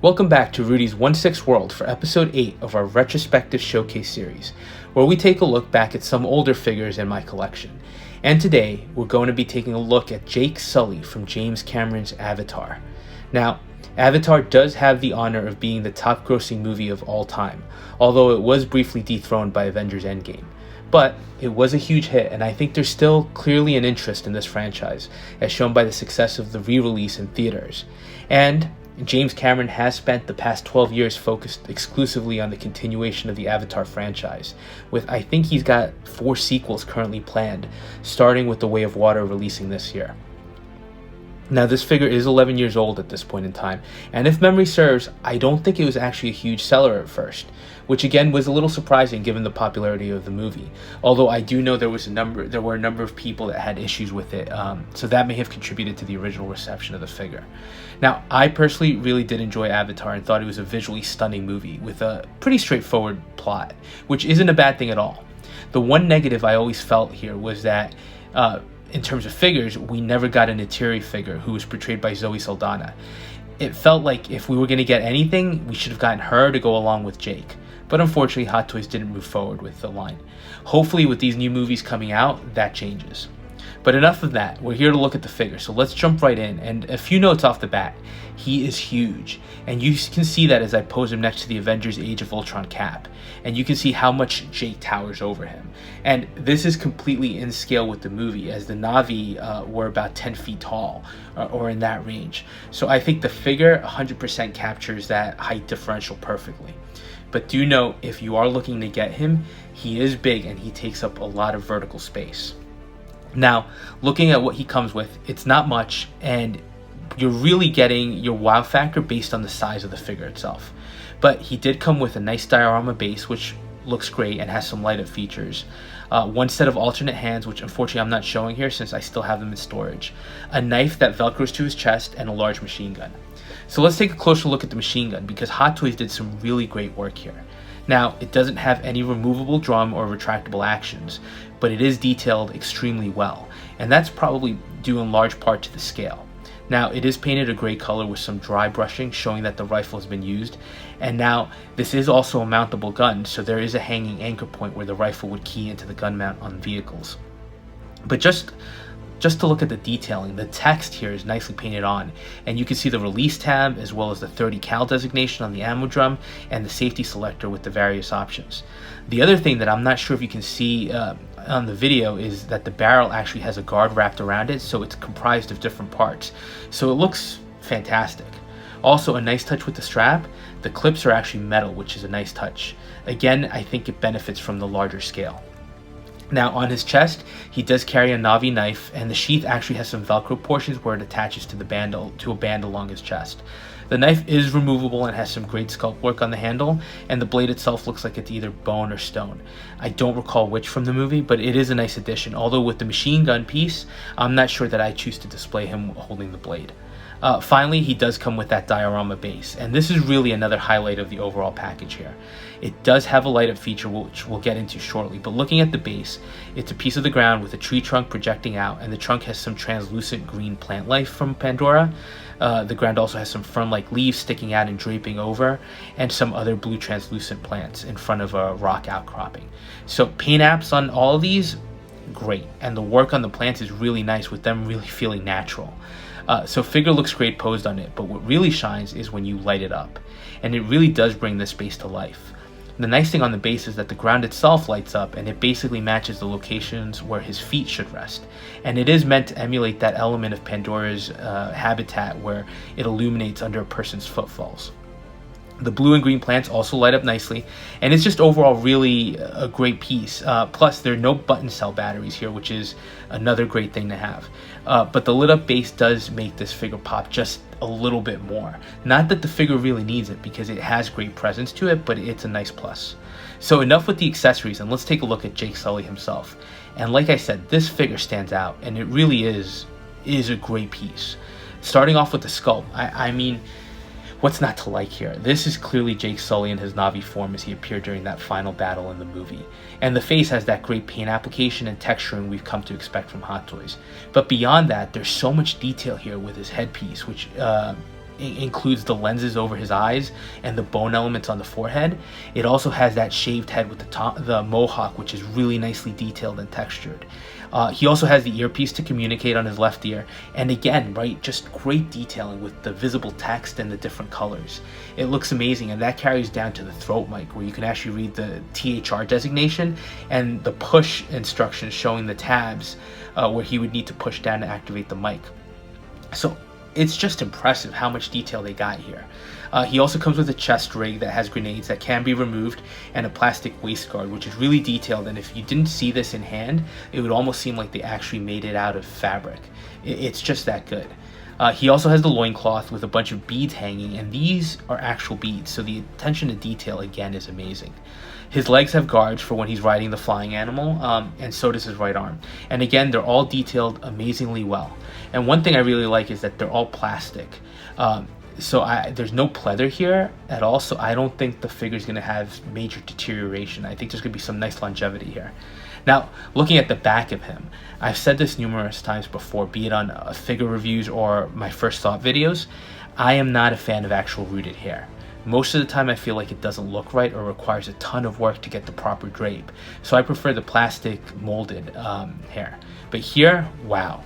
Welcome back to Rudy's 1/6 World for episode 8 of our Retrospective Showcase series, where we take a look back at some older figures in my collection. And today, we're going to be taking a look at Jake Sully from James Cameron's Avatar. Now, Avatar does have the honor of being the top grossing movie of all time, although it was briefly dethroned by Avengers Endgame. But it was a huge hit, and I think there's still clearly an interest in this franchise, as shown by the success of the re-release in theaters. And James Cameron has spent the past 12 years focused exclusively on the continuation of the Avatar franchise, with I think he's got 4 sequels currently planned, starting with The Way of Water releasing this year. Now, this figure is 11 years old at this point in time, and if memory serves, I don't think it was actually a huge seller at first, which again was a little surprising given the popularity of the movie. Although I do know there were a number of people that had issues with it, so that may have contributed to the original reception of the figure. Now, I personally really did enjoy Avatar and thought it was a visually stunning movie with a pretty straightforward plot, which isn't a bad thing at all. The one negative I always felt here was that in terms of figures, we never got a Neytiri figure who was portrayed by Zoe Saldana. It felt like if we were going to get anything, we should have gotten her to go along with Jake. But unfortunately, Hot Toys didn't move forward with the line. Hopefully, with these new movies coming out, that changes. But enough of that. We're here to look at the figure, so let's jump right in. And a few notes off the bat. He is huge, and you can see that as I pose him next to the Avengers Age of Ultron cap. And you can see how much Jake towers over him. And this is completely in scale with the movie, as the Na'vi were about 10 feet tall, or in that range. So I think the figure 100% captures that height differential perfectly. But do note, if you are looking to get him, he is big and he takes up a lot of vertical space. Now, looking at what he comes with, it's not much, and you're really getting your wow factor based on the size of the figure itself. But he did come with a nice diorama base, which looks great and has some light up features. One set of alternate hands, which unfortunately I'm not showing here since I still have them in storage. A knife that velcros to his chest, and a large machine gun. So let's take a closer look at the machine gun, because Hot Toys did some really great work here. Now, it doesn't have any removable drum or retractable actions, but it is detailed extremely well, and that's probably due in large part to the scale. Now, it is painted a gray color with some dry brushing showing that the rifle has been used, and now this is also a mountable gun, so there is a hanging anchor point where the rifle would key into the gun mount on vehicles. But just to look at the detailing, the text here is nicely painted on, and you can see the release tab as well as the 30 cal designation on the ammo drum and the safety selector with the various options. The other thing that I'm not sure if you can see on the video is that the barrel actually has a guard wrapped around it, so it's comprised of different parts. So it looks fantastic. Also, a nice touch with the strap, the clips are actually metal, which is a nice touch. Again, I think it benefits from the larger scale. Now, on his chest, he does carry a Na'vi knife, and the sheath actually has some Velcro portions where it attaches to a band along his chest. The knife is removable and has some great sculpt work on the handle, and the blade itself looks like it's either bone or stone. I don't recall which from the movie, but it is a nice addition, although with the machine gun piece, I'm not sure that I choose to display him holding the blade. Finally, he does come with that diorama base, and this is really another highlight of the overall package here. It does have a light up feature, which we'll get into shortly, but looking at the base, it's a piece of the ground with a tree trunk projecting out, and the trunk has some translucent green plant life from Pandora. The ground also has some fern-like leaves sticking out and draping over, and some other blue translucent plants in front of a rock outcropping. So paint apps on all of these, great, and the work on the plants is really nice with them really feeling natural. So figure looks great posed on it, but what really shines is when you light it up, and it really does bring this space to life. The nice thing on the base is that the ground itself lights up, and it basically matches the locations where his feet should rest, and it is meant to emulate that element of Pandora's habitat where it illuminates under a person's footfalls. The blue and green plants also light up nicely, and it's just overall really a great piece. Plus, there are no button cell batteries here, which is another great thing to have. But the lit up base does make this figure pop just a little bit more. Not that the figure really needs it, because it has great presence to it, but it's a nice plus. So enough with the accessories, and let's take a look at Jake Sully himself. And like I said, this figure stands out, and it really is a great piece. Starting off with the sculpt, I mean, what's not to like here? This is clearly Jake Sully in his Na'vi form as he appeared during that final battle in the movie. And the face has that great paint application and texturing we've come to expect from Hot Toys. But beyond that, there's so much detail here with his headpiece, which includes the lenses over his eyes and the bone elements on the forehead. It also has that shaved head with the mohawk, which is really nicely detailed and textured. He also has the earpiece to communicate on his left ear, and again, right, just great detailing with the visible text and the different colors. It looks amazing, and that carries down to the throat mic, where you can actually read the THR designation and the push instructions showing the tabs where he would need to push down to activate the mic. So it's just impressive how much detail they got here. He also comes with a chest rig that has grenades that can be removed and a plastic waist guard, which is really detailed, and if you didn't see this in hand, it would almost seem like they actually made it out of fabric. It's just that good. He also has the loincloth with a bunch of beads hanging, and these are actual beads, so the attention to detail again is amazing. His legs have guards for when he's riding the flying animal, and so does his right arm. And again, they're all detailed amazingly well. And one thing I really like is that they're all plastic. So there's no pleather here at all, so I don't think the figure's going to have major deterioration. I think there's going to be some nice longevity here. Now, looking at the back of him, I've said this numerous times before, be it on figure reviews or my first thought videos, I am not a fan of actual rooted hair. Most of the time I feel like it doesn't look right or requires a ton of work to get the proper drape. So I prefer the plastic molded hair. But here, wow.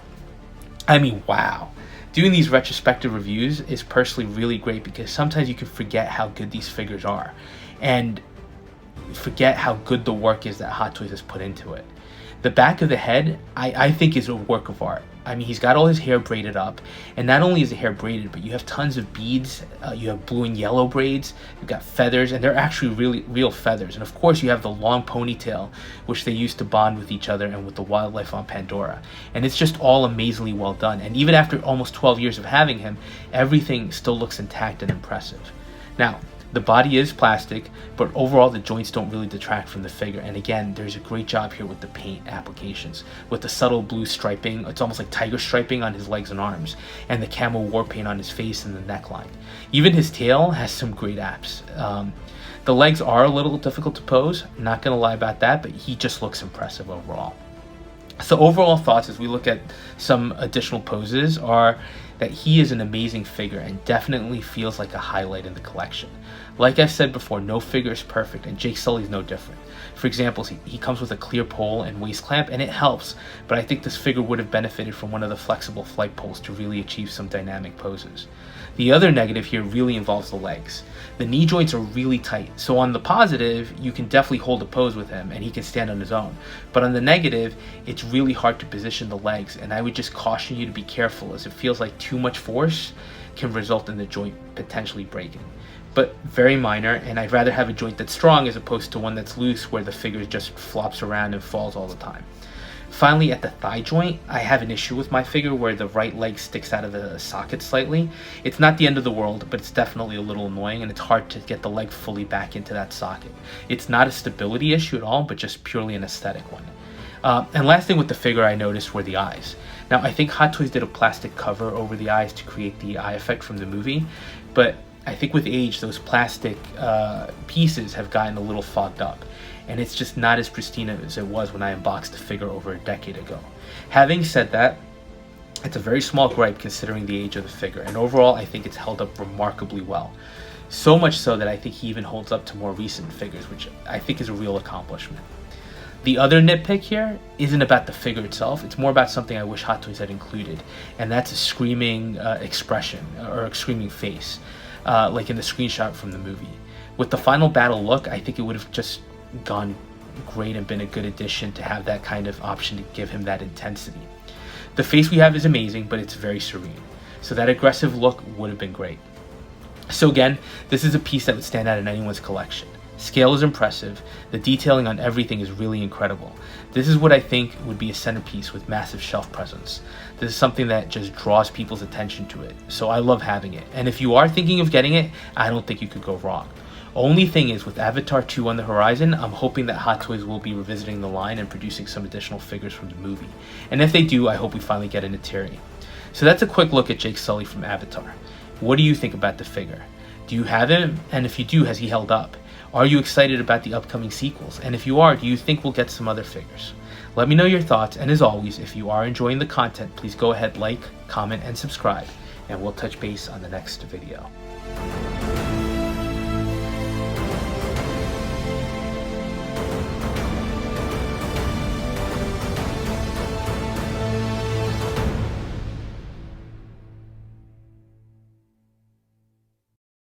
I mean, wow. Doing these retrospective reviews is personally really great because sometimes you can forget how good these figures are and forget how good the work is that Hot Toys has put into it. The back of the head, I think, is a work of art. I mean, he's got all his hair braided up, and not only is the hair braided, but you have tons of beads, you have blue and yellow braids, you've got feathers, and they're actually really real feathers. And of course you have the long ponytail, which they used to bond with each other and with the wildlife on Pandora. And it's just all amazingly well done. And even after almost 12 years of having him, everything still looks intact and impressive. Now, the body is plastic, but overall the joints don't really detract from the figure. And again, there's a great job here with the paint applications, with the subtle blue striping. It's almost like tiger striping on his legs and arms, and the camo war paint on his face and the neckline. Even his tail has some great apps. The legs are a little difficult to pose, not gonna lie about that, but he just looks impressive overall. So overall thoughts as we look at some additional poses are that he is an amazing figure and definitely feels like a highlight in the collection. Like I said before, no figure is perfect, and Jake Sully is no different. For example, he comes with a clear pole and waist clamp, and it helps, but I think this figure would have benefited from one of the flexible flight poles to really achieve some dynamic poses. The other negative here really involves the legs. The knee joints are really tight, so on the positive, you can definitely hold a pose with him and he can stand on his own. But on the negative, it's really hard to position the legs, and I would just caution you to be careful, as it feels like too much force can result in the joint potentially breaking. But very minor, and I'd rather have a joint that's strong as opposed to one that's loose where the figure just flops around and falls all the time. Finally, at the thigh joint, I have an issue with my figure where the right leg sticks out of the socket slightly. It's not the end of the world, but it's definitely a little annoying, and it's hard to get the leg fully back into that socket. It's not a stability issue at all, but just purely an aesthetic one. And last thing with the figure I noticed were the eyes. Now, I think Hot Toys did a plastic cover over the eyes to create the eye effect from the movie, but I think with age, those plastic pieces have gotten a little fogged up, and it's just not as pristine as it was when I unboxed the figure over a decade ago. Having said that, it's a very small gripe considering the age of the figure, and overall I think it's held up remarkably well. So much so that I think he even holds up to more recent figures, which I think is a real accomplishment. The other nitpick here isn't about the figure itself, it's more about something I wish Hot Toys had included, and that's a screaming expression, or a screaming face, like in the screenshot from the movie. With the final battle look, I think it would have just gone great and been a good addition to have that kind of option to give him that intensity. The face we have is amazing, but it's very serene, so that aggressive look would have been great. So again, this is a piece that would stand out in anyone's collection. Scale is impressive, the detailing on everything is really incredible. This is what I think would be a centerpiece with massive shelf presence. This is something that just draws people's attention to it, so I love having it. And if you are thinking of getting it, I don't think you could go wrong. Only thing is, with Avatar 2 on the horizon, I'm hoping that Hot Toys will be revisiting the line and producing some additional figures from the movie. And if they do, I hope we finally get an Atari. So that's a quick look at Jake Sully from Avatar. What do you think about the figure? Do you have him? And if you do, has he held up? Are you excited about the upcoming sequels? And if you are, do you think we'll get some other figures? Let me know your thoughts, and as always, if you are enjoying the content, please go ahead, like, comment, and subscribe. and we'll touch base on the next video.